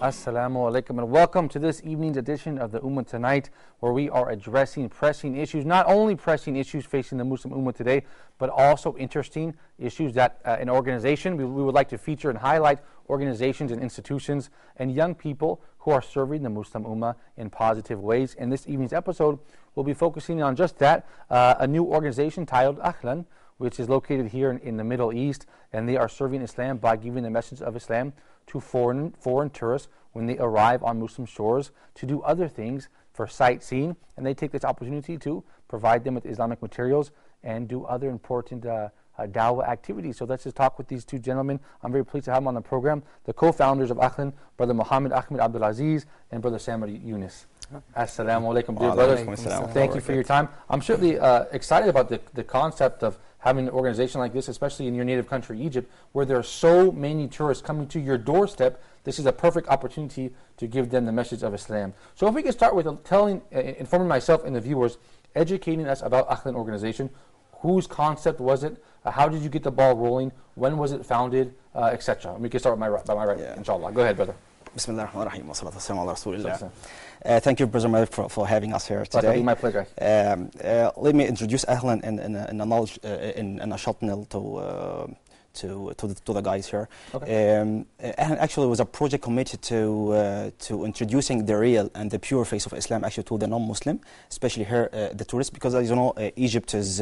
Assalamu alaikum and welcome to this evening's edition of the Ummah Tonight, where we are addressing pressing issues, not only pressing issues facing the Muslim Ummah today, but also interesting issues that in organization we would like to feature and highlight organizations and institutions and young people who are serving the Muslim Ummah in positive ways. In this evening's episode, we'll be focusing on just that, a new organization titled Ahlan, which is located here in the Middle East, and they are serving Islam by giving the message of Islam to foreign tourists when they arrive on Muslim shores to do other things for sightseeing, and they take this opportunity to provide them with Islamic materials and do other important dawah activities. So let's just talk with these two gentlemen. I'm very pleased to have them on the program, the co-founders of Ahlan, Brother Muhammad Ahmed Abdulaziz and Brother Samar Yunus. Assalamu alaikum, dear brothers. Thank you for your time. I'm certainly excited about the concept of having an organization like this, especially in your native country, Egypt, where there are so many tourists coming to your doorstep. This is a perfect opportunity to give them the message of Islam. So if we could start with informing myself and the viewers, educating us about Ahlan organization. Whose concept was it? How did you get the ball rolling? When was it founded? Etc. We can start by my right, inshallah. Go ahead, brother. Bismillah ar-Rahman ar-Rahim wa salatu wassalamu ala Rasulillah. Thank you, Brother Malik, for having us here today. My pleasure. Let me introduce Ahlan in a short nil to the guys here. Okay. Ahlan actually was a project committed to introducing the real and the pure face of Islam actually to the non-Muslim, especially here the tourists, because as you know Egypt is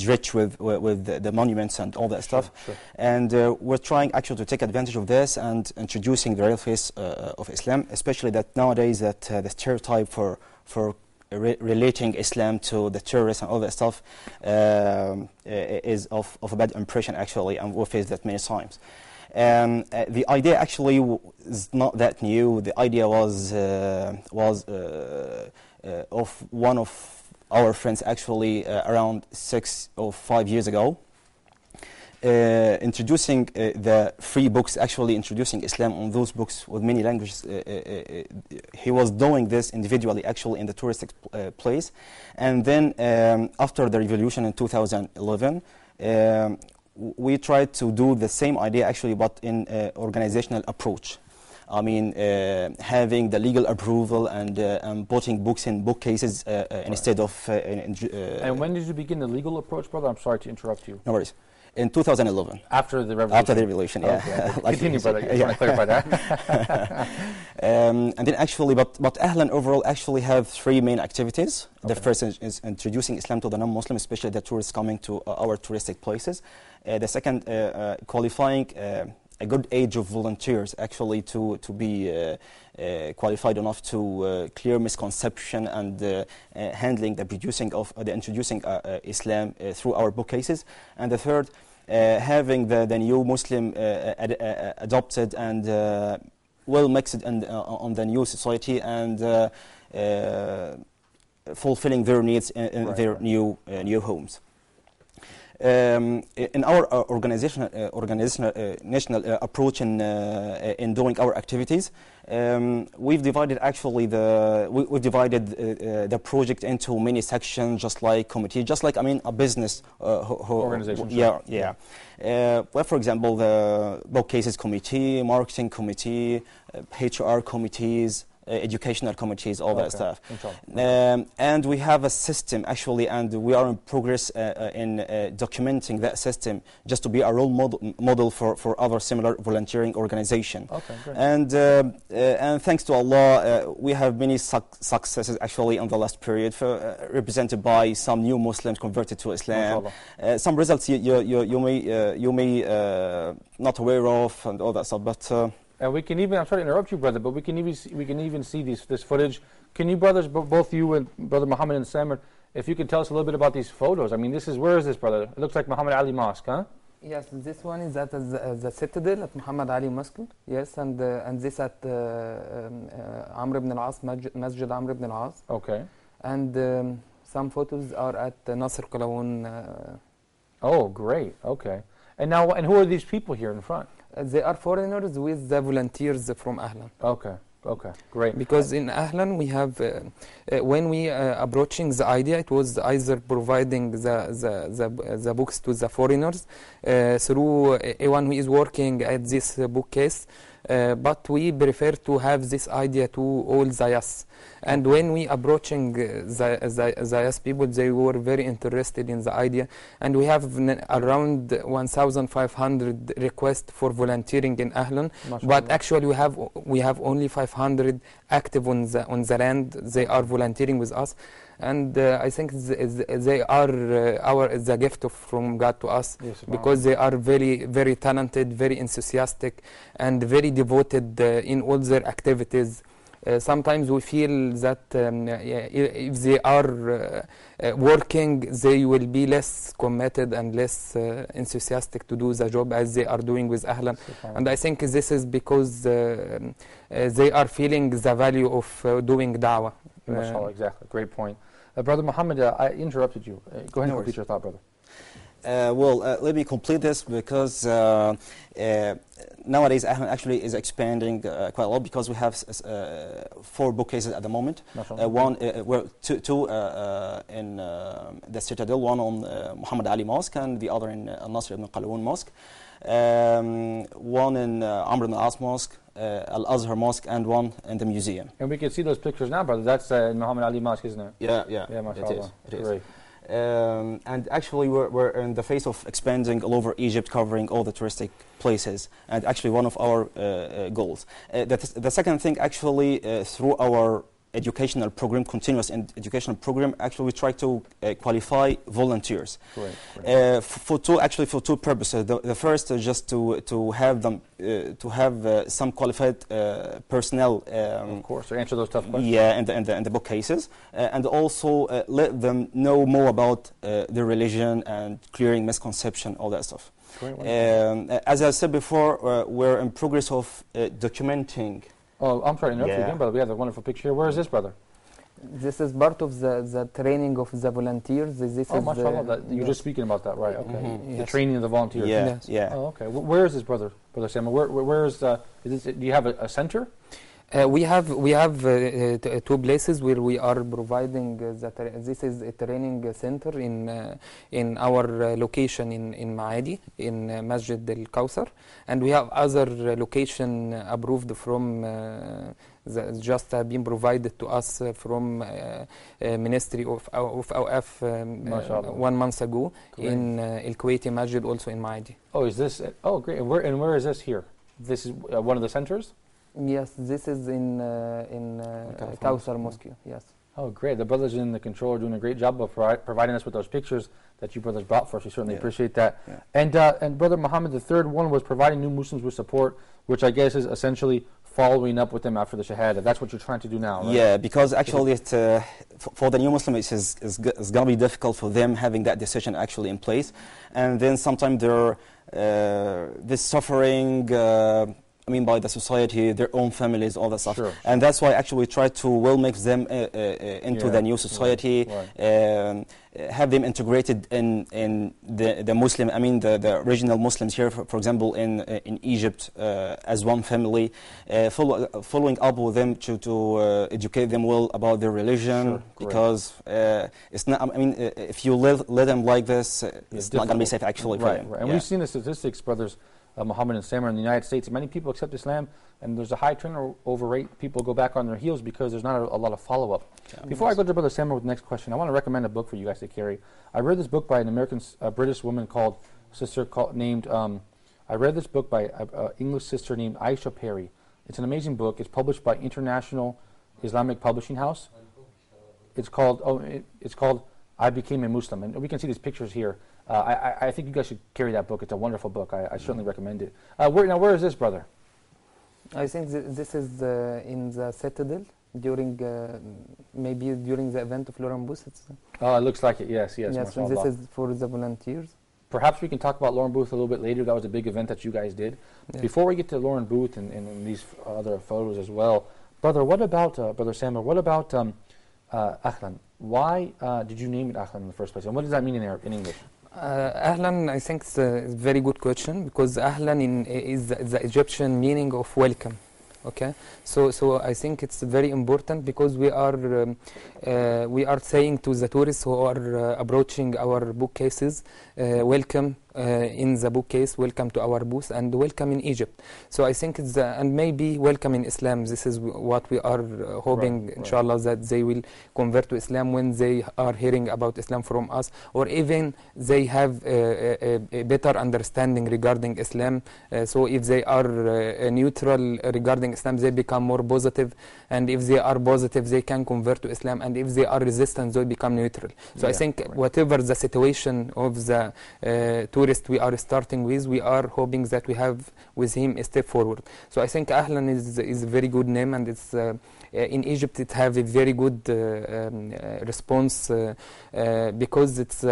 rich with the monuments and all that stuff. Sure. And we're trying actually to take advantage of this and introducing the real face of Islam, especially that nowadays that the stereotype for relating Islam to the terrorists and all that stuff is of a bad impression actually, and we faced that many times. The idea actually is not that new. The idea was of one of our friends actually around 6 or 5 years ago. Introducing the free books, actually introducing Islam on those books with many languages. He was doing this individually actually in the touristic place. And then after the revolution in 2011, we tried to do the same idea actually, but in organizational approach. I mean, having the legal approval and putting books in bookcases instead of... and when did you begin the legal approach, brother? I'm sorry to interrupt you. No worries. In 2011. After the revolution? After the revolution, yeah. Okay. Continue, brother. I just want to clarify that. And then actually, but Ahlan overall actually have 3 main activities. Okay. The first is introducing Islam to the non-Muslim, especially the tourists coming to our touristic places. The second, qualifying a good age of volunteers actually to be qualified enough to clear misconception and handling the introducing Islam through our bookcases. And the third, having the new Muslim adopted and well mixed on the new society and fulfilling their needs in their new homes. In our organizational approach in doing our activities, we've divided actually we've divided the project into many sections, just like committee, just like a business organization. Yeah. Well, for example, the bookcases committee, marketing committee, HR committees, educational committees, all that stuff. And we have a system actually, and we are in progress in documenting that system just to be a role model for other similar volunteering organization. Okay, great. And thanks to Allah, we have many successes actually in the last period, represented by some new Muslims converted to Islam. Some results you may not aware of and all that stuff, but. And we can even, I'm sorry to interrupt you, brother, but we can even see this footage. Can you brothers, both you and Brother Muhammad and Samir, if you can tell us a little bit about these photos? I mean, where is this, brother? It looks like Muhammad Ali Mosque, huh? Yes, this one is at the Citadel at Muhammad Ali Mosque. Yes, and this at Amr ibn al-As, Masjid Amr ibn al-As. Okay. And some photos are at Nasr Qalawun. Oh, great. Okay. And who are these people here in front? They are foreigners with the volunteers from Ahlan. Okay, great. Because in Ahlan we have, when we approaching the idea, it was either providing the books to the foreigners through anyone who is working at this bookcase. but we prefer to have this idea to all Zayas. And when we approaching Zayas people, they were very interested in the idea, and we have around 1,500 requests for volunteering in Ahlan, but actually we have only 500 active on the land. They are volunteering with us, and I think they are the gift from God to us, because they are very talented, very enthusiastic, and very devoted in all their activities. Sometimes we feel that if they are working, they will be less committed and less enthusiastic to do the job as they are doing with Ahlan. And I think this is because they are feeling the value of doing da'wah. Exactly. Great point. Brother Muhammad, I interrupted you. Go ahead and complete your thought, brother. Let me complete this, because nowadays Ahlan actually is expanding quite a lot, because we have 4 bookcases at the moment. One, two in the Citadel, one on Muhammad Ali Mosque, and the other in Nasr ibn Qalawun Mosque. One in Amr ibn al-As Mosque, Al-Azhar Mosque, and one in the museum. And we can see those pictures now, brother. That's Muhammad Ali Mosque, isn't it? Yeah, mashallah. It is. Great. And actually we're in the phase of expanding all over Egypt, covering all the touristic places, and actually one of our goals. The second thing, actually, through our educational program, continuous educational program, actually we try to qualify volunteers. Right. For two purposes. The first is just to have them some qualified personnel. Of course, to answer those tough questions. Yeah, in the bookcases, and also let them know more about their religion and clearing misconception, all that stuff. As I said before, we're in progress of documenting. Oh, I'm sorry to interrupt you again, brother. We have a wonderful picture here. Where is this, brother? This is part of the training of the volunteers. Mashallah, you were just speaking about that, right? Okay. The training of the volunteers. Yeah. Oh, okay. Where is this, brother Samuel? Where is do you have a center? We have 2 places where we are providing this is a training center in our location in Maadi, in Masjid Al Kawthar, and we have other location approved from just been provided to us from Ministry of Awqaf 1 month ago. Great. In Al Kuwaiti Masjid, also in Maadi. Oh, is this? Oh, great. And where is this here? This is one of the centers? Yes, this is in Kawthar Mosque. Yes. Oh, great. The brothers in the control are doing a great job of providing us with those pictures that you brothers brought for us. We certainly appreciate that. Yeah. And Brother Muhammad, the third one was providing new Muslims with support, which I guess is essentially following up with them after the Shahada. That's what you're trying to do now, right? Yeah, because actually for the new Muslims, it's going to be difficult for them having that decision actually in place. And then sometimes they're suffering by the society, their own families, all that stuff. Sure. And that's why actually we try to mix them into the new society, have them integrated in the Muslim, the original Muslims here, for example, in Egypt, as one family, following up with them to educate them well about their religion, because it's not, if you let them like this, it's not going to be safe actually for them. And we've seen the statistics, brothers, Muhammad and Samar, in the United States. Many people accept Islam, and there's a high turnover rate. People go back on their heels because there's not a lot of follow-up. Before I go to Brother Samar with the next question, I want to recommend a book for you guys to carry. I read this book by an British woman named I read this book by an English sister named Aisha Perry. It's an amazing book. It's published by International Islamic Publishing House. It's called I Became a Muslim, and we can see these pictures here. I think you guys should carry that book. It's a wonderful book. I certainly recommend it. Where is this, brother? I think this is in the Citadel maybe during the event of Lauren Booth. Oh, it looks like it. Yes. Yes, and this is for the volunteers. Perhaps we can talk about Lauren Booth a little bit later. That was a big event that you guys did. Yeah. Before we get to Lauren Booth and these other photos as well, brother, what about Brother Samar? What about Ahlan? Why did you name it Ahlan in the first place, and what does that mean in English? Ahlan, I think it's a very good question, because Ahlan is the Egyptian meaning of welcome. Okay, so I think it's very important, because we are saying to the tourists who are approaching our bookcases, welcome in the bookcase, welcome to our booth, and welcome in Egypt. So I think it's and maybe welcome in Islam. This is what we are hoping, inshallah, that they will convert to Islam when they are hearing about Islam from us, or even they have a better understanding regarding Islam. So if they are neutral regarding Islam, they become more positive, and if they are positive, they can convert to Islam, and if they are resistant, they become neutral. So I think whatever the situation of the tourist we are starting with, we are hoping that we have with him a step forward. So I think Ahlan is a very good name, and it's in Egypt it have a very good response because it's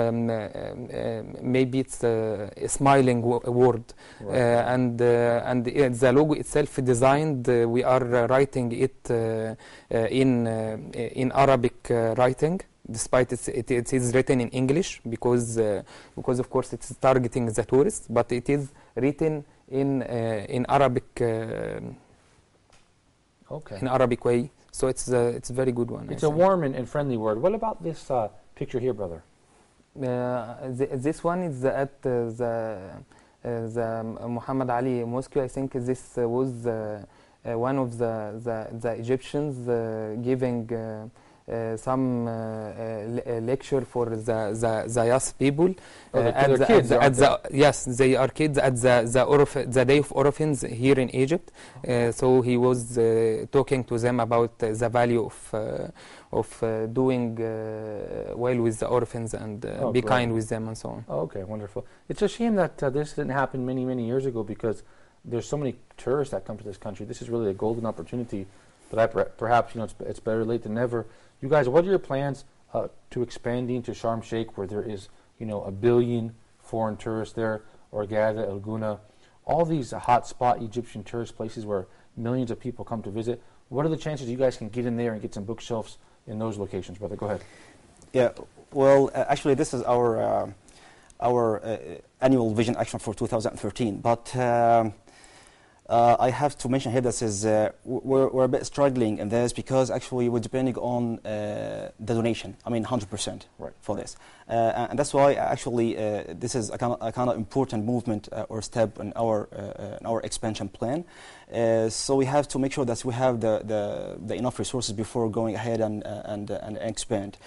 maybe it's a smiling word, and the logo itself designed, we are writing it in Arabic writing, despite it is written in English, because of course it's targeting the tourists, but it is written in Arabic in Arabic way. So it's a very good one. It's a warm and friendly word. What about this picture here, brother? This one is at the Muhammad Ali Mosque. I think this was one of the Egyptians giving some lecture for the young people. Yes, they are kids at the Day of Orphans here in Egypt. So he was talking to them about the value of doing well with the orphans and be kind with them and so on. Oh, okay, wonderful. It's a shame that this didn't happen many years ago, because there's so many tourists that come to this country. This is really a golden opportunity, but perhaps it's better late than never. You guys, what are your plans to expanding to Sharm Sheikh, where there is 1 billion foreign tourists there, or Gaza, El Guna, all these hotspot Egyptian tourist places where millions of people come to visit? What are the chances you guys can get in there and get some bookshelves in those locations, brother? Go ahead. Yeah, well, actually, this is our annual vision action for 2013, but I have to mention here that we're a bit struggling in this, because actually we're depending on the donation. I mean, 100% for this, and that's why actually this is a kind of important movement or step in our expansion plan. So we have to make sure that we have the enough resources before going ahead and expand.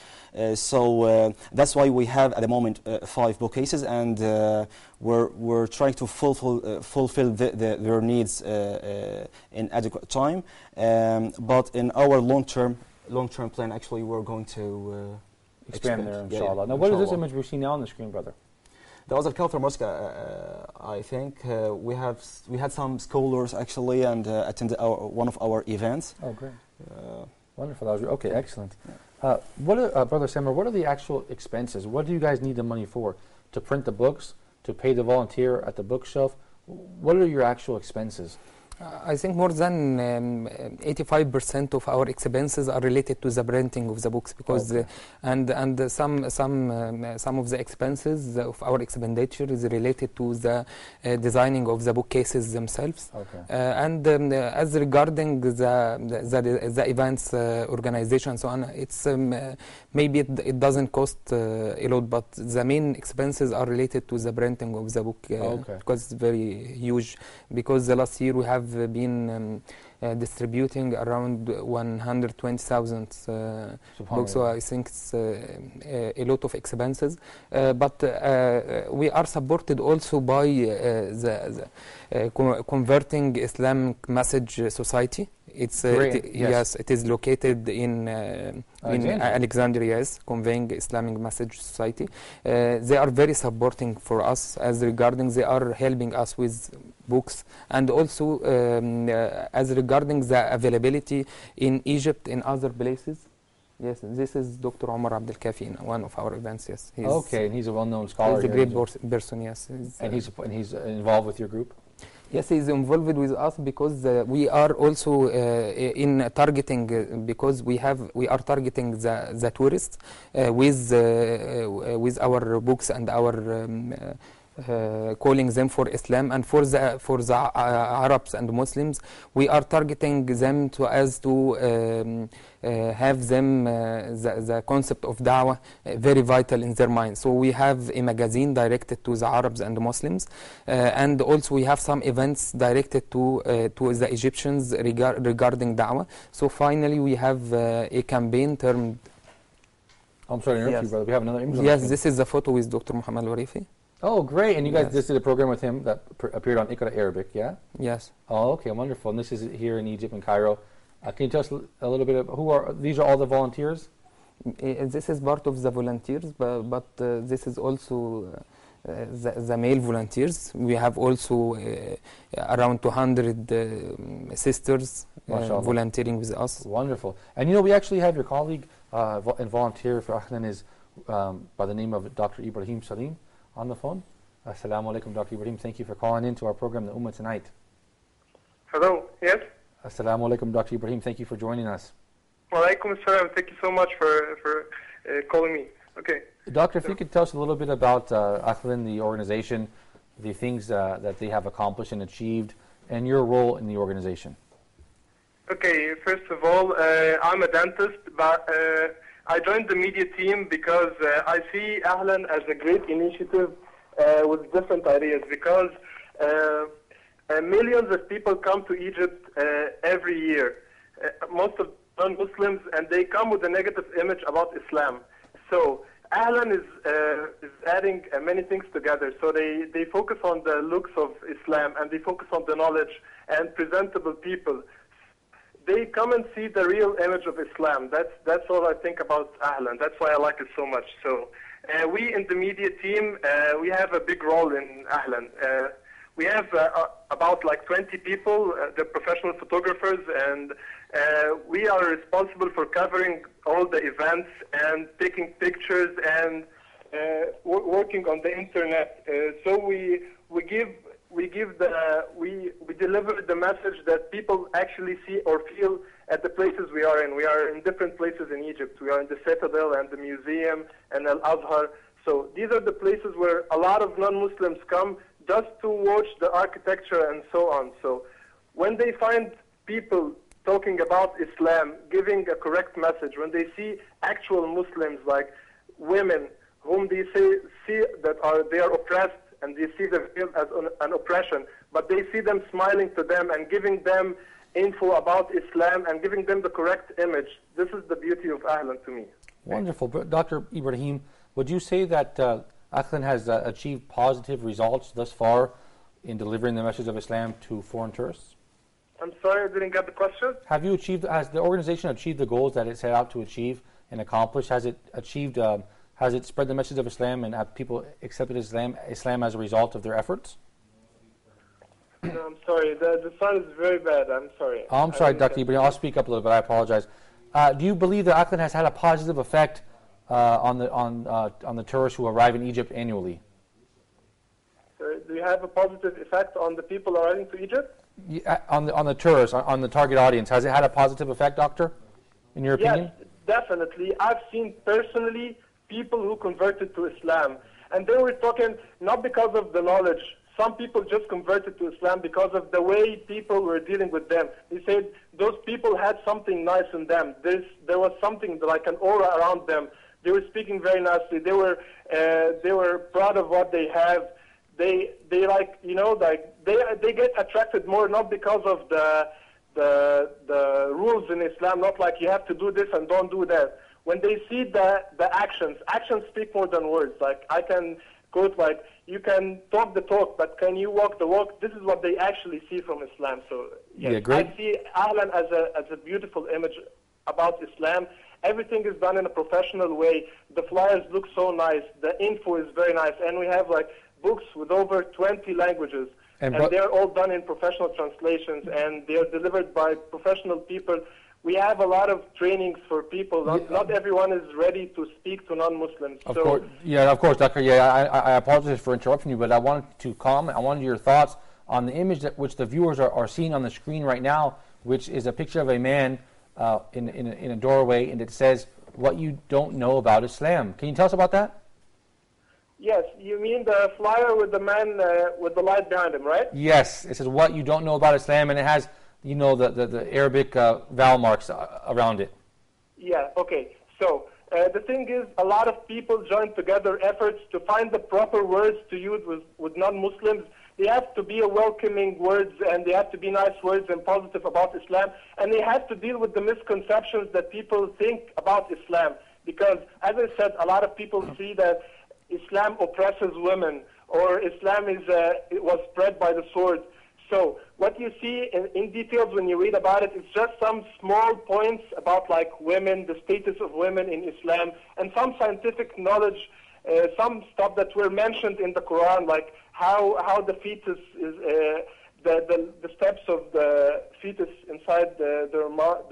So that's why we have at the moment 5 bookcases, and we're trying to fulfill their needs in adequate time. But in our long-term plan, actually, we're going to expand there, inshallah. Now, what is this image we see now on the screen, brother? That was at Kauthar Mosque, I think. We had some scholars actually, and attended one of our events. Oh, great! Wonderful. That was okay. Excellent. Brother Samar, what are the actual expenses? What do you guys need the money for? To print the books? To pay the volunteer at the bookshelf? What are your actual expenses? I think more than 85% of our expenses are related to the printing of the books, because and some of the expenses of our expenditure is related to the designing of the bookcases themselves. And as regarding the events organization and so on, it's maybe it doesn't cost a lot, but the main expenses are related to the printing of the book, because it's very huge. Because the last year we have been distributing around 120,000 books, so I think it's a lot of expenses. But we are supported also by the Converting Islamic Message Society. Yes, it is located in Alexandria, yes, Conveying Islamic Message Society. They are very supporting for us, as regarding they are helping us with books, and also as regarding the availability in Egypt, in other places. Yes, this is Dr. Omar Abdel Kafi in one of our events. Yes, and he's a well-known scholar. He's a great person. Yes, and he's involved with your group. Yes, he's involved with us, because we are also in targeting, because we are targeting the tourists with our books and our calling them for Islam, and for the Arabs and Muslims, we are targeting them to have them the concept of da'wah very vital in their mind. So we have a magazine directed to the Arabs and Muslims, and also we have some events directed to the Egyptians regarding da'wah. So finally we have a campaign termed... I'm sorry to interrupt you, brother. We have another image. Yes, this is the photo with Dr. Muhammad Al-Warifi. Oh, great. And you guys Yes. just did a program with him that appeared on Iqra Arabic, yeah? Yes. Oh, okay, wonderful. And this is here in Egypt, in Cairo. Can you tell us a little bit of these are all the volunteers? This is part of the volunteers, but this is also the male volunteers. We have also around 200 sisters volunteering with us. Wonderful. And you know, we actually have your colleague and volunteer for Ahlan is by the name of Dr. Ibrahim Salim on the phone. Assalamu alaikum, Dr. Ibrahim. Thank you for calling in to our program, The Ummah Tonight. Hello, yes? Assalamu alaikum, Dr. Ibrahim. Thank you for joining us. Wa alaikum assalam. Thank you so much for calling me. Okay. Doctor, if you could tell us a little bit about Ahlan, the organization, the things that they have accomplished and achieved, and your role in the organization. Okay, first of all, I'm a dentist, but I joined the media team because I see Ahlan as a great initiative with different ideas, because millions of people come to Egypt every year, most of non-Muslims, and they come with a negative image about Islam. So Ahlan is adding many things together. So they focus on the looks of Islam, and they focus on the knowledge and presentable people. They come and see the real image of Islam. That's all I think about Ahlan. That's why I like it so much. So we in the media team, we have a big role in Ahlan. We have about like 20 people, the professional photographers, and we are responsible for covering all the events and taking pictures and working on the internet. So we deliver the message that people actually see or feel at the places we are in. We are in different places in Egypt. We are in the Citadel and the museum and Al-Azhar. So these are the places where a lot of non-Muslims come just to watch the architecture and so on. So when they find people talking about Islam, giving a correct message, when they see actual Muslims like women whom they see that they are oppressed, and they see them as an oppression, but they see them smiling to them and giving them info about Islam and giving them the correct image. This is the beauty of Ahlan to me. Wonderful. But Dr. Ibrahim, would you say that Ahlan has achieved positive results thus far in delivering the message of Islam to foreign tourists? I'm sorry, I didn't get the question. Has the organization achieved the goals that it set out to achieve and accomplish? Has it achieved? Has it spread the message of Islam, and have people accepted Islam as a result of their efforts? No, I'm sorry. The sound is very bad. I'm sorry. Oh, I'm sorry, Dr. Ibrahim. I'll speak up a little bit. I apologize. Do you believe that Ahlan has had a positive effect on the tourists who arrive in Egypt annually? Do you have a positive effect on the people arriving to Egypt? Yeah, on the tourists, on the target audience. Has it had a positive effect, Doctor, in your opinion? Yes, definitely. I've seen personally people who converted to Islam. And they were talking not because of the knowledge. Some people just converted to Islam because of the way people were dealing with them. They said those people had something nice in them. There was something like an aura around them. They were speaking very nicely. They were proud of what they have. They like, you know, like they get attracted more not because of the rules in Islam, not like you have to do this and don't do that. When they see the actions speak more than words. Like I can quote, like, you can talk the talk, but can you walk the walk? This is what they actually see from Islam. So yes, yeah, great. I see Ahlan as a beautiful image about Islam. Everything is done in a professional way. The flyers look so nice. The info is very nice, and we have like books with over 20 languages, and they're all done in professional translations, and they are delivered by professional people. We have a lot of trainings for people. Not everyone is ready to speak to non-Muslims. Of course, Doctor. Yeah, I apologize for interrupting you, but I wanted to comment. I wanted your thoughts on the image which the viewers are seeing on the screen right now, which is a picture of a man in a doorway, and it says, "What you don't know about Islam." Can you tell us about that? Yes, you mean the flyer with the man with the light behind him, right? Yes, it says what you don't know about Islam, and it has, you know, the Arabic vowel marks around it. Yeah, okay. So the thing is, a lot of people join together efforts to find the proper words to use with non-Muslims. They have to be a welcoming words, and they have to be nice words and positive about Islam, and they have to deal with the misconceptions that people think about Islam. Because, as I said, a lot of people see that Islam oppresses women, or Islam it was spread by the sword. So what you see in details when you read about it, it's just some small points about like women, the status of women in Islam, and some scientific knowledge, some stuff that were mentioned in the Quran, like how the fetus is, the steps of the fetus inside their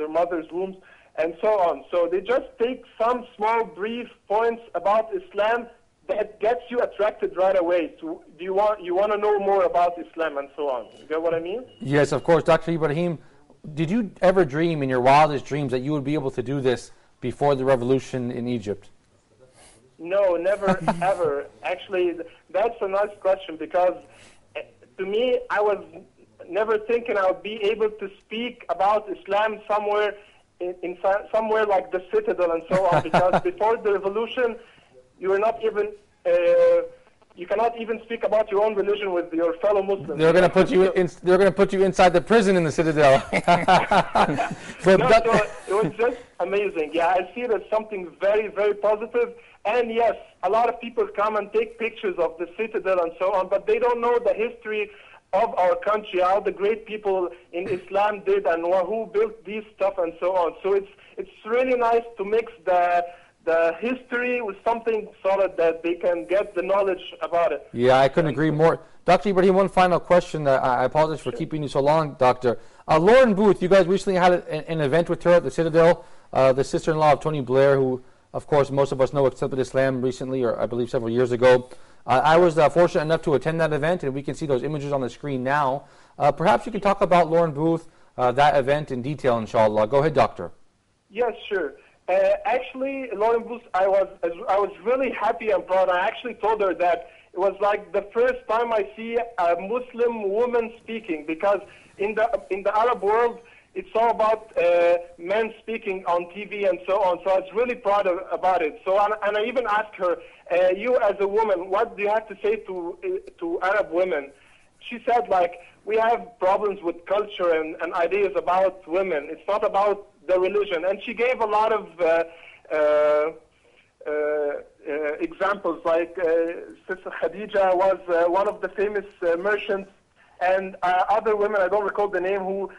mother's wombs, and so on. So they just take some small brief points about Islam that gets you attracted right away. So you want to know more about Islam and so on. You get what I mean? Yes, of course. Dr. Ibrahim, did you ever dream in your wildest dreams that you would be able to do this before the revolution in Egypt? No, never, ever. Actually, that's a nice question, because to me, I was never thinking I would be able to speak about Islam somewhere somewhere like the Citadel and so on, because before the revolution, you were not even, you cannot even speak about your own religion with your fellow Muslims. They're going to put you in. They're going to put you inside the prison in the Citadel. So it was just amazing. Yeah, I see it as something very, very positive. And yes, a lot of people come and take pictures of the Citadel and so on, but they don't know the history of our country, how the great people in Islam did, and who built these stuff and so on. So it's really nice to mix the history with something solid that they can get the knowledge about it. Yeah, I couldn't agree more. Dr. Ibrahim, one final question. I apologize for keeping you so long, Doctor. Lauren Booth, you guys recently had an event with her at the Citadel, the sister-in-law of Tony Blair, who, of course, most of us know accepted Islam recently, or I believe several years ago. I was fortunate enough to attend that event, and we can see those images on the screen now. Perhaps you can talk about Lauren Booth, that event in detail, inshallah. Go ahead, Doctor. Yes, sure. Actually, Lauren Booth, I was really happy and proud. I actually told her that it was like the first time I see a Muslim woman speaking, because in the Arab world, it's all about men speaking on TV and so on. So I was really proud about it. So and I even asked her, you as a woman, what do you have to say to Arab women? She said, like, we have problems with culture and ideas about women. It's not about the religion. And she gave a lot of examples, like Sister Khadija was one of the famous merchants, and other women, I don't recall the name, who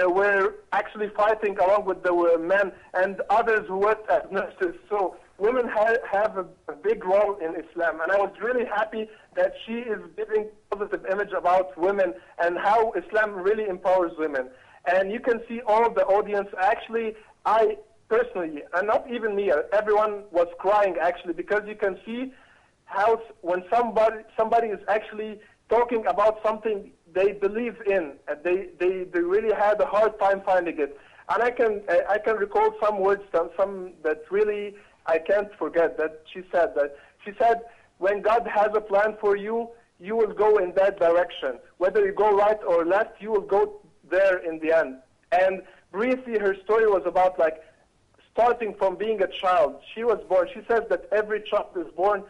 were actually fighting along with the men, and others who worked as nurses. So women have a big role in Islam, and I was really happy that she is giving a positive image about women and how Islam really empowers women. And you can see all the audience. Actually, I personally, and not even me, everyone was crying actually, because you can see how when somebody is actually talking about something they believe in, and they really had a hard time finding it. And I can recall some words, some that really I can't forget, that she said, when God has a plan for you, you will go in that direction. Whether you go right or left, you will go there in the end. And briefly, her story was about like starting from being a child. She was born. She says that every child is born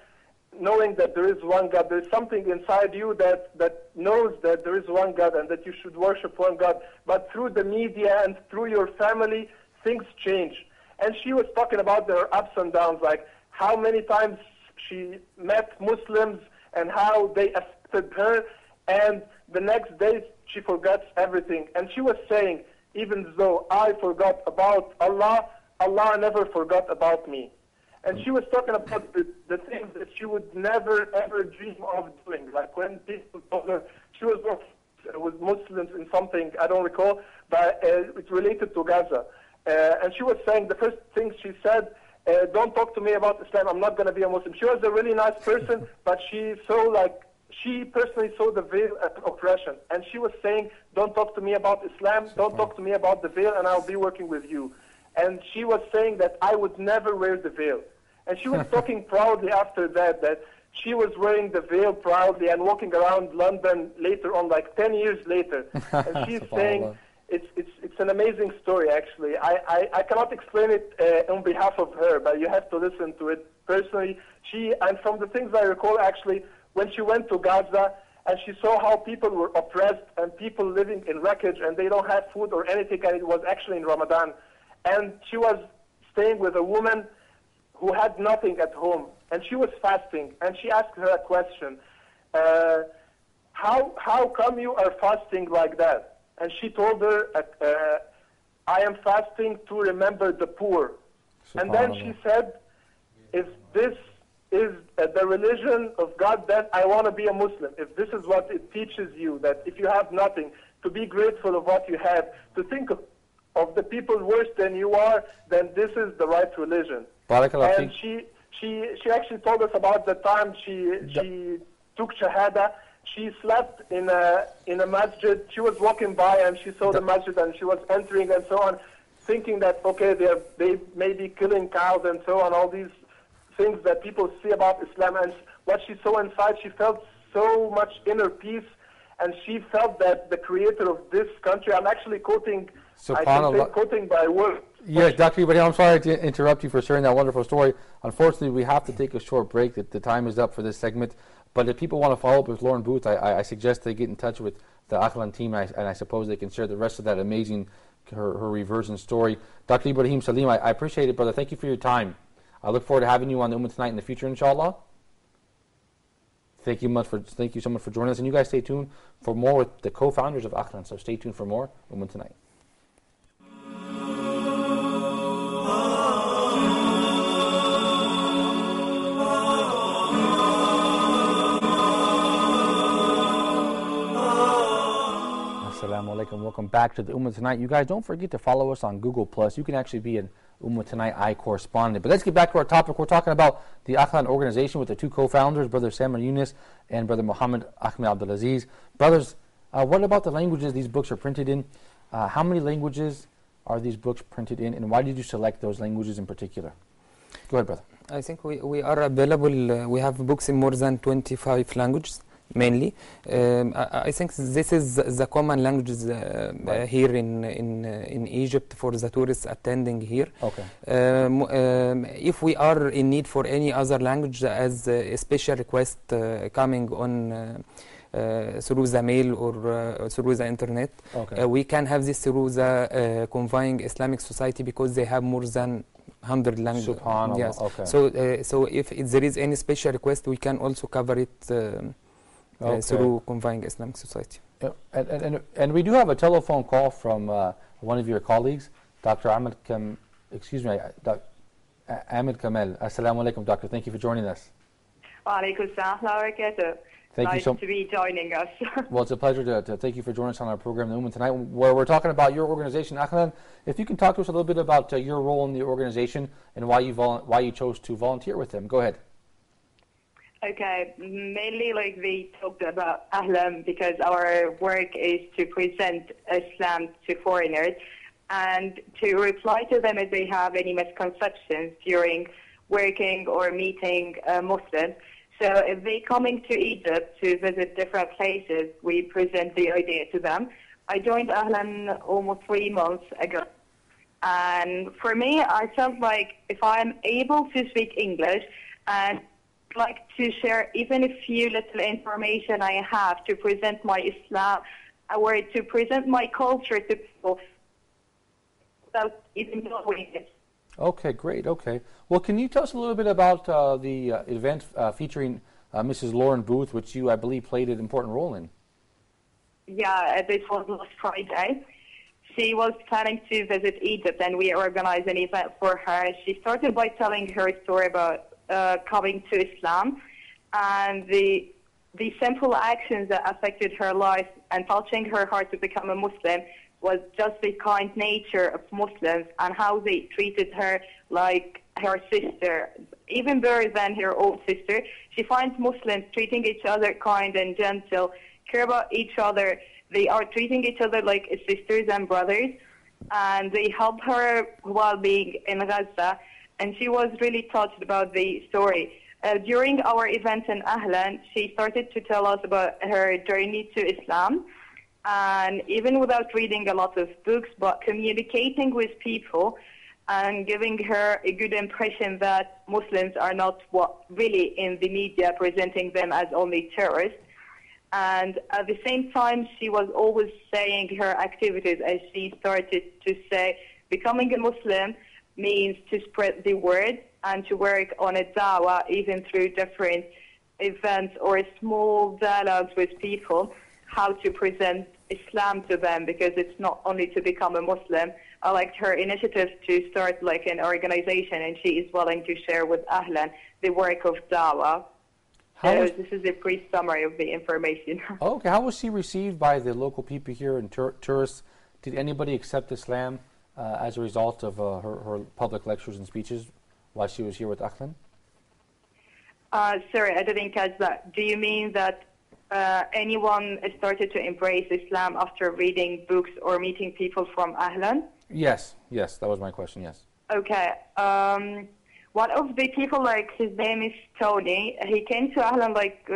knowing that there is one God. There is something inside you that knows that there is one God and that you should worship one God. But through the media and through your family, things change. And she was talking about their ups and downs, like how many times she met Muslims and how they accepted her, and the next day she forgets everything. And she was saying, even though I forgot about Allah, Allah never forgot about me. And she was talking about the things that she would never, ever dream of doing. Like when people told her, she was with Muslims in something, I don't recall, but it's related to Gaza. And she was saying, the first thing she said, don't talk to me about Islam, I'm not going to be a Muslim. She was a really nice person, but she personally saw the veil as oppression. And she was saying, don't talk to me about Islam, don't talk to me about the veil, and I'll be working with you. And she was saying that I would never wear the veil. And she was talking proudly after that she was wearing the veil proudly and walking around London later on, like 10 years later. And she's saying, it's an amazing story, actually. I cannot explain it on behalf of her, but you have to listen to it personally. And from the things I recall, actually, when she went to Gaza and she saw how people were oppressed and people living in wreckage and they don't have food or anything, and it was actually in Ramadan. And she was staying with a woman who had nothing at home, and she was fasting, and she asked her a question, how come you are fasting like that? And she told her, I am fasting to remember the poor. And then she said, if this is the religion of God, then I want to be a Muslim. If this is what it teaches you, that if you have nothing, to be grateful of what you have, to think of the people worse than you are, then this is the right religion. And she actually told us about the time she took Shahada. She slept in a masjid. She was walking by and she saw the masjid and she was entering and so on, thinking that, okay, they may be killing cows and so on, all these things that people see about Islam. And what she saw inside, she felt so much inner peace, and she felt that the creator of this country, I'm actually quoting, quoting by word. Yes, Dr. Ibrahim, I'm sorry to interrupt you for sharing that wonderful story. Unfortunately, we have to take a short break. The time is up for this segment. But if people want to follow up with Lauren Booth, I suggest they get in touch with the Ahlan team, and I suppose they can share the rest of that amazing, her reversion story. Dr. Ibrahim Salim, I appreciate it, brother. Thank you for your time. I look forward to having you on the Ummah Tonight in the future, inshallah. Thank you so much for joining us. And you guys stay tuned for more with the co-founders of Ahlan. So stay tuned for more Ummah Tonight. Assalamu alaikum. Welcome back to the Ummah Tonight. You guys don't forget to follow us on Google+. You can actually be an Ummah Tonight correspondent. But let's get back to our topic. We're talking about the Ahlan organization with the two co-founders, Brother Samir Yunus and Brother Muhammad Ahmed Abdulaziz. Brothers, what about the languages these books are printed in? How many languages are these books printed in, and why did you select those languages in particular? Go ahead, brother. I think we are available, we have books in more than 25 languages. Mainly, I think this is the common languages here in Egypt for the tourists attending here. Okay. If we are in need for any other language as a special request coming on through the mail or through the internet, okay. We can have this through the Conveying Islamic Society, because they have more than 100 languages. SubhanAllah. Yes. Okay. So if there is any special request, we can also cover it. Through Conveying Islamic Society. And we do have a telephone call from one of your colleagues, Dr. Ahmed Kamel. Assalamu alaikum, doctor. Thank you for joining us. Wa alaikum salam wa barakatuh. Nice to be joining us. Well, it's a pleasure to thank you for joining us on our program, The Ummah Tonight, where we're talking about your organization, Ahlan. If you can talk to us a little bit about your role in the organization and why you chose to volunteer with them. Go ahead. Okay, mainly like we talked about Ahlan because our work is to present Islam to foreigners and to reply to them if they have any misconceptions during working or meeting Muslims. So if they coming to Egypt to visit different places, we present the idea to them. I joined Ahlan almost 3 months ago. And for me, I felt like if I'm able to speak English and like to share even a few little information I have to present my Islam or to present my culture to people without even knowing it. Okay, great. Okay. Well, can you tell us a little bit about the event featuring Mrs. Lauren Booth, which you, I believe, played an important role in? Yeah, this was last Friday. She was planning to visit Egypt, and we organized an event for her. She started by telling her story about coming to Islam and the simple actions that affected her life and touching her heart to become a Muslim was just the kind nature of Muslims and how they treated her like her sister, even better than her own sister. She finds Muslims treating each other kind and gentle, care about each other. They are treating each other like sisters and brothers, and they help her while being in Gaza. And she was really touched about the story. During our event in Ahlan, she started to tell us about her journey to Islam. And even without reading a lot of books, but communicating with people and giving her a good impression that Muslims are not what really in the media presenting them as only terrorists. And at the same time, she was always saying her activities as she started to say, becoming a Muslim means to spread the word and to work on a da'wah, even through different events or small dialogues with people, how to present Islam to them, because it's not only to become a Muslim. I liked her initiative to start like an organization, and she is willing to share with Ahlan the work of da'wah. So this is a brief summary of the information. Okay, how was she received by the local people here and tourists? Did anybody accept Islam as a result of her public lectures and speeches while she was here with Ahlan? Sorry, I didn't catch that. Do you mean that anyone started to embrace Islam after reading books or meeting people from Ahlan? Yes, that was my question, yes. Okay. One of the people, like, his name is Tony. He came to Ahlan like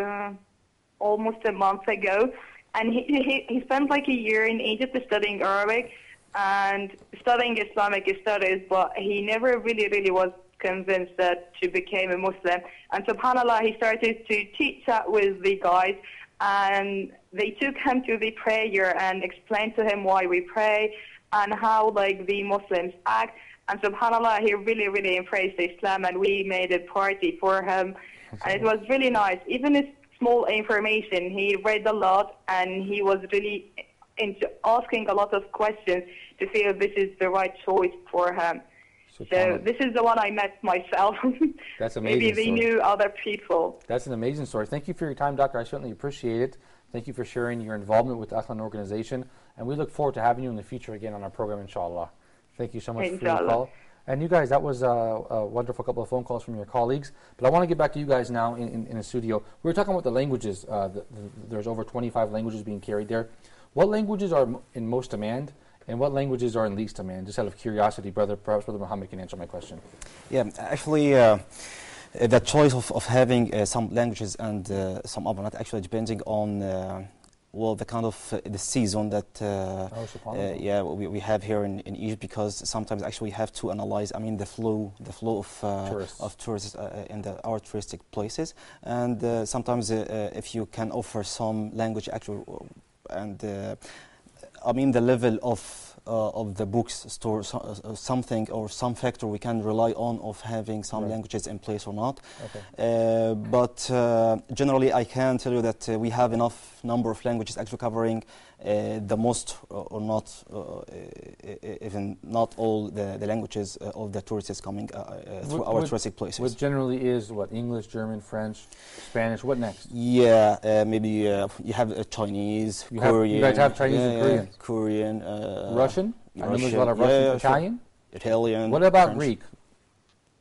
almost a month ago, and he spent like a year in Egypt studying Arabic and studying Islamic studies, but he never really was convinced that to become a Muslim. And subhanAllah, he started to chit-chat with the guys, and they took him to the prayer and explained to him why we pray and how like the Muslims act. And subhanAllah, he really embraced Islam, and we made a party for him. And it was really nice. Even a small information, he read a lot, and he was really into asking a lot of questions to feel this is the right choice for him. So this is the one I met myself. That's amazing. Maybe they knew other people. That's an amazing story. Thank you for your time, Doctor. I certainly appreciate it. Thank you for sharing your involvement with the Ahlan organization. And we look forward to having you in the future again on our program, inshallah. Thank you so much for your call. And you guys, that was a wonderful couple of phone calls from your colleagues. But I want to get back to you guys now in the studio. We were talking about the languages. There's over 25 languages being carried there. What languages are in most demand? And what languages are in least demand? Just out of curiosity, perhaps Brother Muhammad can answer my question. Yeah, actually, the choice of having some languages and some other not actually depending on well, the kind of the season that yeah we have here in Egypt, because sometimes actually we have to analyze, I mean, the flow of tourists in our touristic places, and sometimes if you can offer some language actually, and I mean the level of the bookstore, something or some factor we can rely on of having some languages in place or not. Okay. But generally I can tell you that we have enough number of languages actually covering the most or not, even not all the languages of the tourists coming through our touristic places. Which generally is what? English, German, French, Spanish. What next? Yeah, maybe you have Chinese, Korean. You guys have Chinese and Korean? Korean. Russian? I know there's a lot of Russian, Italian? Italian. What about French. Greek?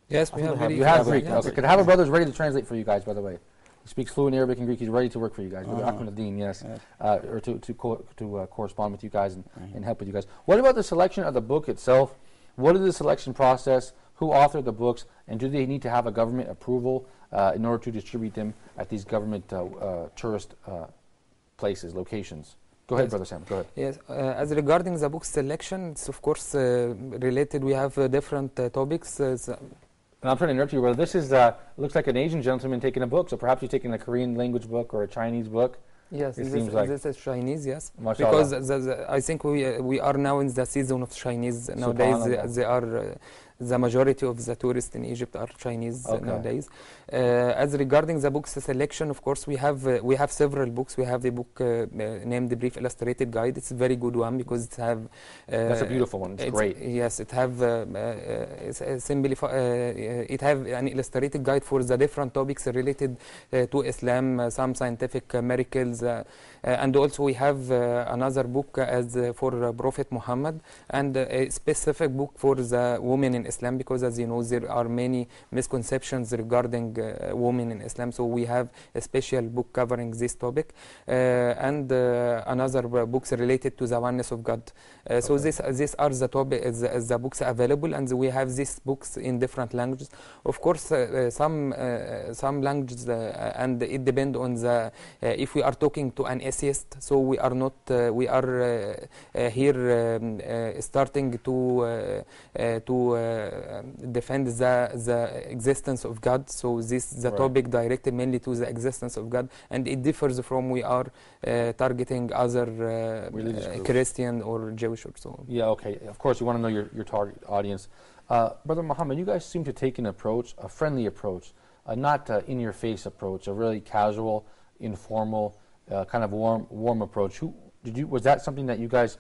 Yes, we have Greek. You have Greek. Okay. Could I have a brother's ready to translate for you guys, by the way? He speaks fluent Arabic and Greek. He's ready to work for you guys. Ahlan, yes. Or to correspond with you guys and help with you guys. What about the selection of the book itself? What is the selection process? Who authored the books? And do they need to have a government approval in order to distribute them at these government tourist places, locations? Go ahead, Brother Sam. Go ahead. Yes, as regarding the book selection, it's of course related. We have different topics. And I'm trying to interrupt you, brother. This is looks like an Asian gentleman taking a book. So perhaps you're taking a Korean language book or a Chinese book. Yes, this is Chinese. Yes, Mashallah. Because I think we are now in the season of Chinese nowadays. They are the majority of the tourists in Egypt are Chinese nowadays. As regarding the books selection, of course, we have several books. We have the book named The Brief Illustrated Guide. It's a very good one because it have. That's a beautiful one. It's great. Yes, it have it have an illustrated guide for the different topics related to Islam, some scientific miracles, and also we have another book as for Prophet Muhammad, and a specific book for the women in Islam, because as you know there are many misconceptions regarding women in Islam. So we have a special book covering this topic, and another books related to the oneness of God. So these are the topic, the books available, and we have these books in different languages. Of course, some languages, and it depends on the if we are talking to an atheist. So we are not we are here starting to defend the existence of God. So this the topic directed mainly to the existence of God, and it differs from we are targeting other Christian or Jewish or so on. Yeah, okay. Of course, you want to know your target audience. Brother Muhammad, you guys seem to take an approach, a friendly approach, not in-your-face approach, a really casual, informal, kind of warm approach. Was that something that you guys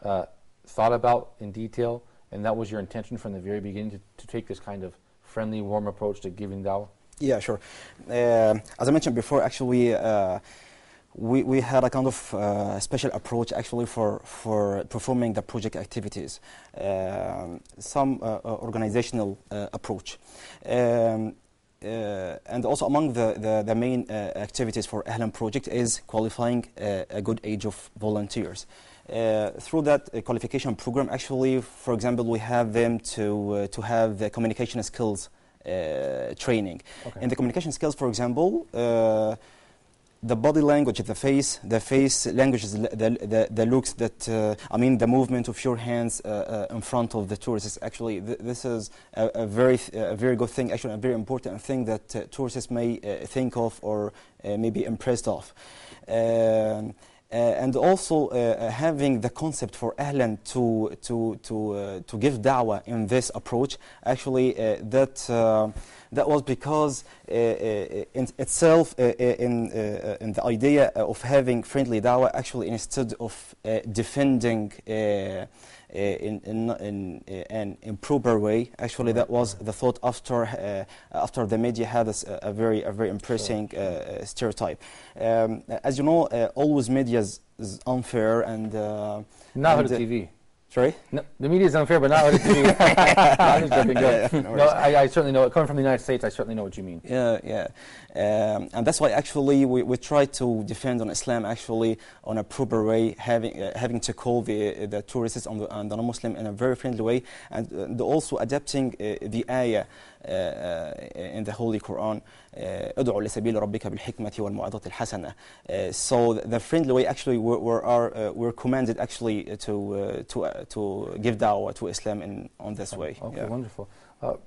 thought about in detail, and that was your intention from the very beginning to take this kind of friendly, warm approach to giving dawah? Yeah, sure. As I mentioned before, actually, we had a kind of special approach actually for performing the project activities, some organizational approach. And also among the main activities for Ahlan project is qualifying a good age of volunteers. Through that qualification program, actually, for example, we have them to have the communication skills training. Okay. In the communication skills, for example, the body language, the face language, the looks that, I mean, the movement of your hands in front of the tourists. Actually, this is a very good thing, actually a very important thing that tourists may think of or may be impressed of. And also having the concept for Ahlan to give da'wah in this approach, actually that was because in itself in the idea of having friendly da'wah, actually instead of defending in an improper way, actually that was the thought after the media had a very impressing stereotype. As you know, always media is unfair and not Huda TV. Sorry? No, the media is unfair, but not Huda TV. I'm just joking. No, I certainly know. Coming from the United States, I certainly know what you mean. Yeah. And that's why actually we try to defend on Islam actually on a proper way, having to call the tourists and the non-Muslim in a very friendly way, and also adapting the ayah in the Holy Quran, ادعوا لسبيل ربك بالحكمة والموعظة الحسنة. So the friendly way actually we're commanded actually to give da'wah to Islam on this way. Okay, yeah. Wonderful.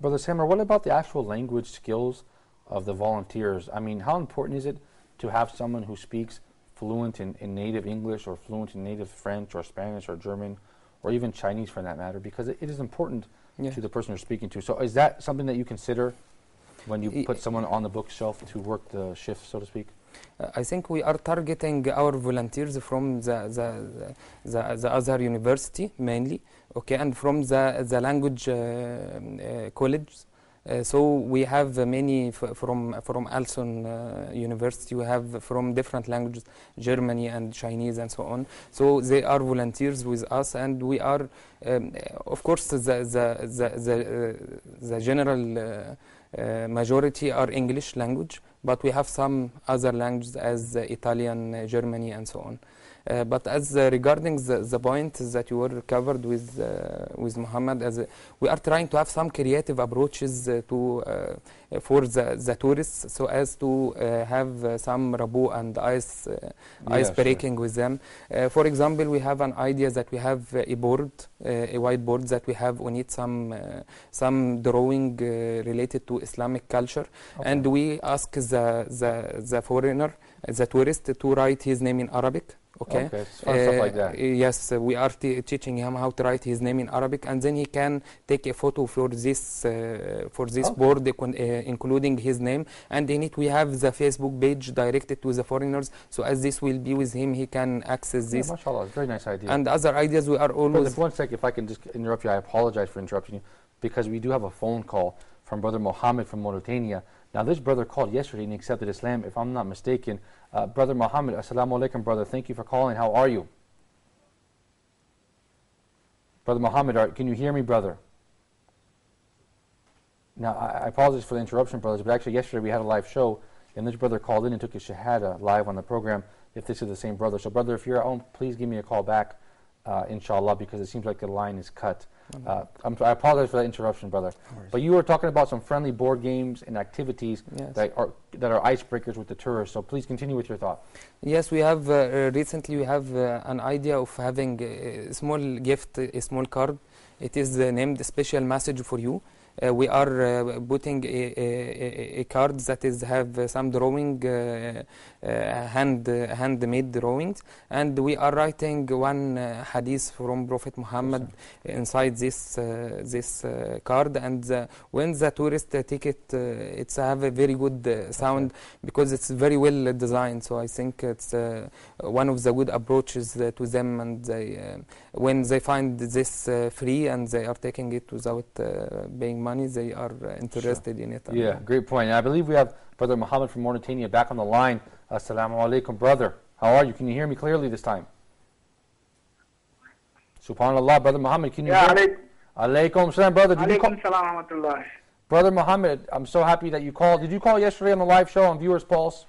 Brother Samir, what about the actual language skills of the volunteers? I mean, how important is it to have someone who speaks fluent in native English or fluent in native French or Spanish or German or even Chinese for that matter? Because it is important to the person you're speaking to. So is that something that you consider when you put someone on the bookshelf to work the shift, so to speak? I think we are targeting our volunteers from the Azhar University mainly, okay, and from the language college. So we have many from Ahlan University. We have from different languages, Germany and Chinese and so on. So they are volunteers with us, and we are, of course, the general majority are English language, but we have some other languages as Italian, Germany, and so on. But as regarding the point that you were covered with Muhammad, as we are trying to have some creative approaches for the tourists, so as to have some rapport and ice breaking with them. For example, we have an idea that we have a board, a whiteboard that we have on it some drawing related to Islamic culture, and we ask the foreigner, the tourist, to write his name in Arabic. Okay, stuff like that. Yes, we are teaching him how to write his name in Arabic, and then he can take a photo for this board, including his name. And in it we have the Facebook page directed to the foreigners. So as this will be with him, he can access this. Mashallah, very nice idea. And other ideas we are always. One second, if I can just interrupt you, I apologize for interrupting you, because we do have a phone call from Brother Mohammed from Mauritania. Now, this brother called yesterday and accepted Islam, if I'm not mistaken. Brother Muhammad, assalamu alaikum, brother. Thank you for calling. How are you? Brother Muhammad, can you hear me, brother? Now, I apologize for the interruption, brothers, but actually yesterday we had a live show, and this brother called in and took his shahada live on the program, if this is the same brother. So, brother, if you're at home, please give me a call back, inshallah, because it seems like the line is cut. I apologize for that interruption, brother. But you were talking about some friendly board games and activities that are icebreakers with the tourists. So please continue with your thought. Yes, we have recently we have an idea of having a small gift, a small card. It is named Special Message for You. We are putting a card that is have some drawing, handmade drawings, and we are writing one hadith from Prophet Muhammad inside this card. And when the tourist take it, it's have a very good sound because it's very well designed. So I think it's one of the good approaches to them. And they, when they find this free and they are taking it without paying money, they are interested in it. Yeah, great point. And I believe we have Brother Muhammad from Mauritania back on the line. Assalamu alaikum, brother. How are you? Can you hear me clearly this time? Subhanallah, Brother Muhammad, can you hear me? Alaikum salam, brother. Alaikum salam wa rahmatullah. Brother Muhammad, I'm so happy that you called. Did you call yesterday on the live show on Viewers Pulse?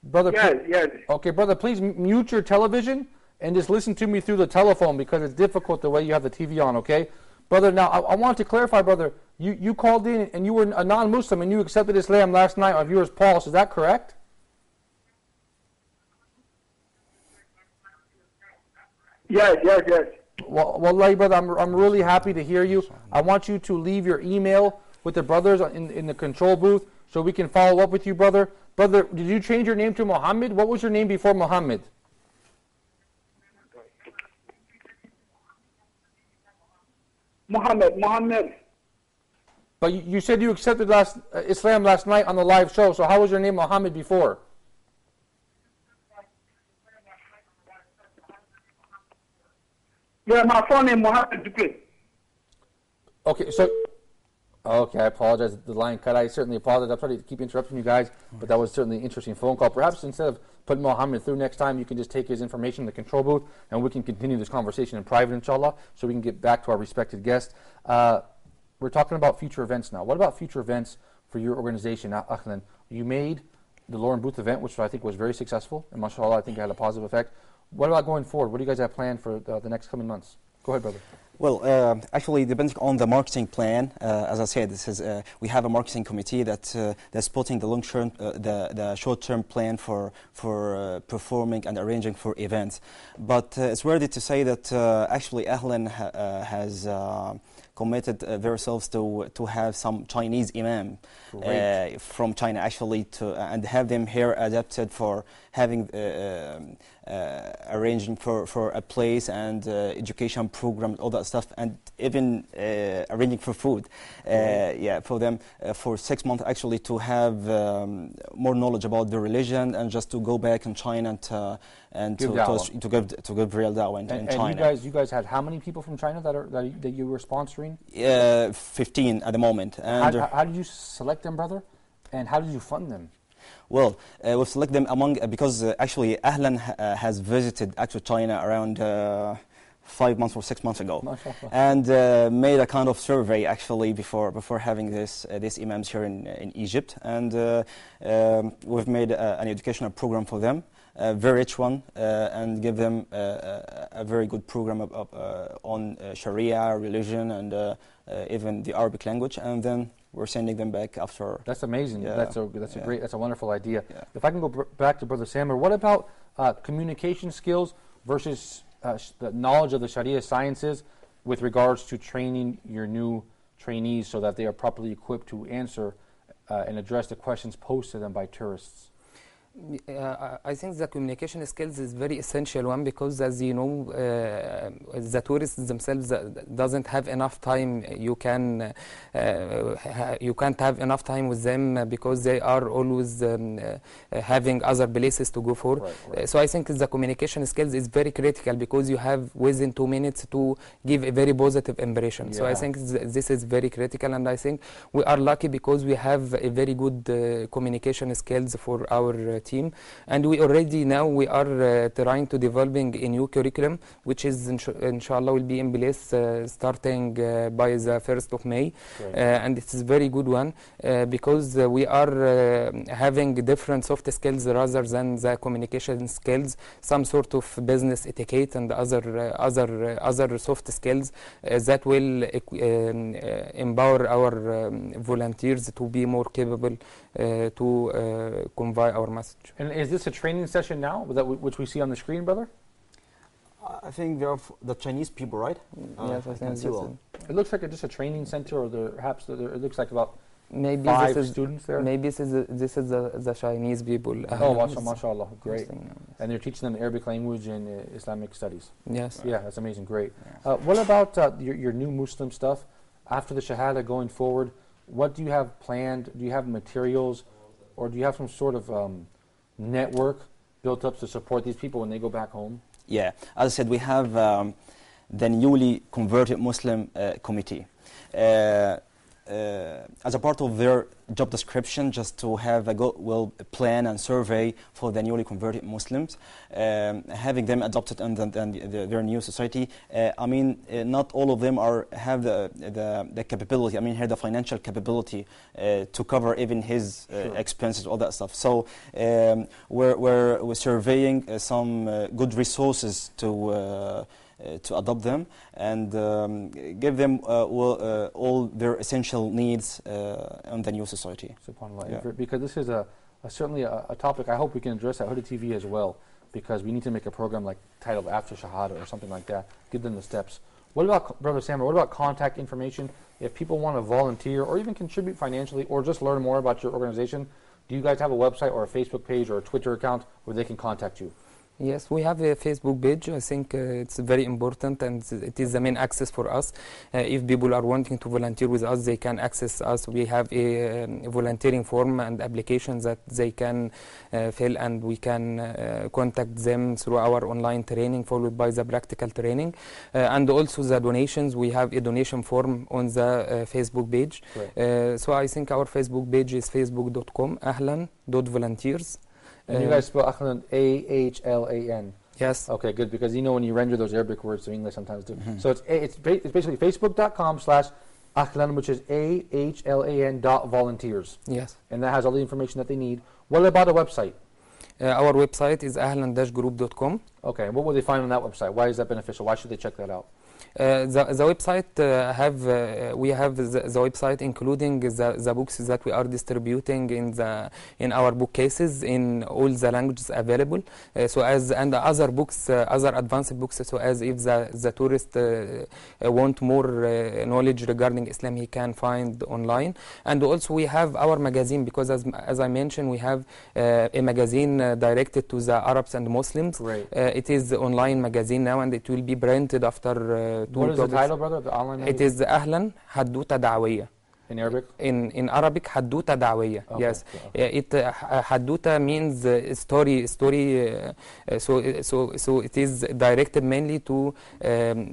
Brother, Yes. Okay, brother, please mute your television and just listen to me through the telephone because it's difficult the way you have the TV on, okay? Brother, now I want to clarify, brother, you called in and you were a non-Muslim and you accepted Islam last night on Viewers Pulse. Is that correct? Yes. Well, wallahi, brother, I'm really happy to hear you. I want you to leave your email with the brothers in the control booth so we can follow up with you, brother. Brother, did you change your name to Muhammad? What was your name before Muhammad? Muhammad. But you said you accepted Islam last night on the live show, so how was your name Muhammad before? Yeah, my phone name Muhammad Dupli. Okay, so... Okay, I apologize. The line cut. I certainly apologize. I'm sorry to keep interrupting you guys, but that was certainly an interesting phone call. Perhaps instead of putting Muhammad through next time, you can just take his information in the control booth, and we can continue this conversation in private, inshallah, so we can get back to our respected guest. We're talking about future events now. What about future events for your organization, Ahlan? You made the Lauren Booth event, which I think was very successful, and mashallah, I think it had a positive effect. What about going forward? What do you guys have planned for the next coming months? Go ahead, brother. Well, actually, depending on the marketing plan, as I said, this is we have a marketing committee that's putting the long-term, the short-term plan for performing and arranging for events. But it's worthy to say that actually Ahlan has committed themselves to have some Chinese imam from China actually and have them here adapted for having arranging for a place and education program, all that stuff, and even arranging for food, for them for 6 months actually to have more knowledge about the religion and just to go back in China and to give real da'wah in China. And you guys had how many people from China that you were sponsoring? 15 at the moment. And how did you select them, brother? And how did you fund them? Well, we select them because actually Ahlan has visited actually China around 5 months or 6 months ago, and made a kind of survey actually before having these imams here in Egypt, and we've made an educational program for them, a very rich one, and give them a very good program on Sharia, religion, and even the Arabic language, and then we're sending them back after. That's amazing. Yeah. That's a wonderful idea. Yeah. If I can go back to Brother Samir, what about communication skills versus the knowledge of the Sharia sciences with regards to training your new trainees so that they are properly equipped to answer and address the questions posed to them by tourists? I think the communication skills is very essential one because, as you know, the tourists themselves doesn't have enough time. You can't have enough time with them because they are always having other places to go for. Right. So I think the communication skills is very critical because you have within 2 minutes to give a very positive impression. Yeah. So I think this is very critical, and I think we are lucky because we have a very good communication skills for our team, and we already now we are trying to developing a new curriculum, which is inshallah will be in place starting by the 1st of May, and it's a very good one because we are having different soft skills rather than the communication skills, some sort of business etiquette and other soft skills that will empower our volunteers to be more capable to convey our message. And is this a training session now, which we see on the screen, brother? I think they're the Chinese people, right? Yes, I think so. It looks like just a training center, or perhaps it looks like about maybe 5 students there. Maybe this is the Chinese people. Oh, mashallah, great. And they're teaching them the Arabic language and Islamic studies. Yes. Yeah, that's amazing, great. What about your new Muslim stuff? After the Shahada going forward, what do you have planned? Do you have materials, or do you have some sort of network built up to support these people when they go back home? Yeah, as I said, we have the newly converted Muslim committee. As a part of their job description, just to have a plan and survey for the newly converted Muslims, having them adopted in their new society. I mean, not all of them have the capability. I mean, the financial capability to cover even his expenses, all that stuff. So we're surveying some good resources to adopt them and give them all their essential needs in the new society. SubhanAllah. Yeah. Because this is certainly a topic I hope we can address at Huda TV as well, because we need to make a program like titled After Shahada or something like that, give them the steps. What about, Brother Samir, what about contact information? If people want to volunteer or even contribute financially or just learn more about your organization, do you guys have a website or a Facebook page or a Twitter account where they can contact you? Yes, we have a Facebook page. I think it's very important, and it is the main access for us. If people are wanting to volunteer with us, they can access us. We have a volunteering form and applications that they can fill, and we can contact them through our online training, followed by the practical training. And also the donations, we have a donation form on the Facebook page. So I think our Facebook page is facebook.com, ahlan.volunteers. And you guys spell Ahlan A-H-L-A-N. Yes. Okay, good, because you know when you render those Arabic words to English sometimes too. So it's basically facebook.com/Ahlan, which is AHLAN.volunteers. Yes. And that has all the information that they need. What about a website? Our website is ahlan-group.com. Okay, what will they find on that website? Why is that beneficial? Why should they check that out? The website we have the website including the books that we are distributing in our bookcases in all the languages available. And other books, other advanced books. So as if the tourist want more knowledge regarding Islam, he can find online. And also we have our magazine, because as I mentioned, we have a magazine directed to the Arabs and Muslims. It is an online magazine now, and it will be printed after. What is the title, brother, of the online magazine? It is Ahlan Haddouta Da'wiyya. In Arabic? In Arabic, Haddouta Da'wiyya. Okay, yes. Okay. Haddouta means story. So it is directed mainly to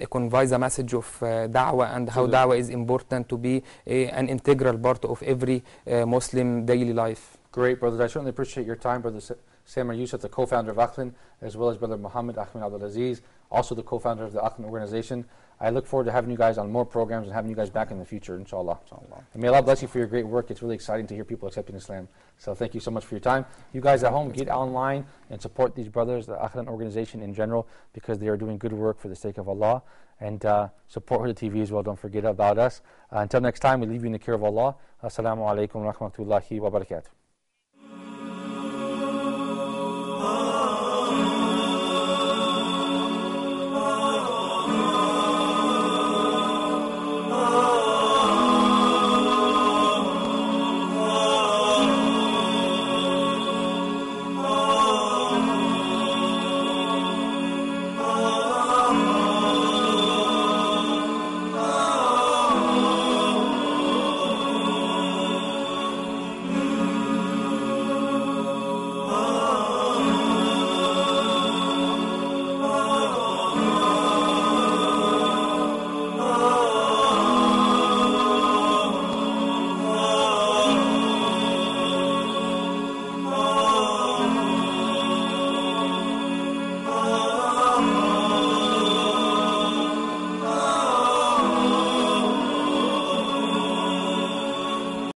convey the message of da'wah and how da'wah is important to be an integral part of every Muslim daily life. Great, brothers. I certainly appreciate your time, Brother Samir Yusuf, the co-founder of Ahlan, as well as Brother Muhammad Ahmed Abdulaziz, also the co-founder of the Ahlan organization. I look forward to having you guys on more programs and having you guys back in the future, inshallah. And may Allah bless you for your great work. It's really exciting to hear people accepting Islam. So thank you so much for your time. You guys at home, get online and support these brothers, the Ahlan organization in general, because they are doing good work for the sake of Allah. And support Huda TV as well. Don't forget about us. Until next time, we leave you in the care of Allah. Assalamu alaikum wa rahmatullahi wa barakatuh.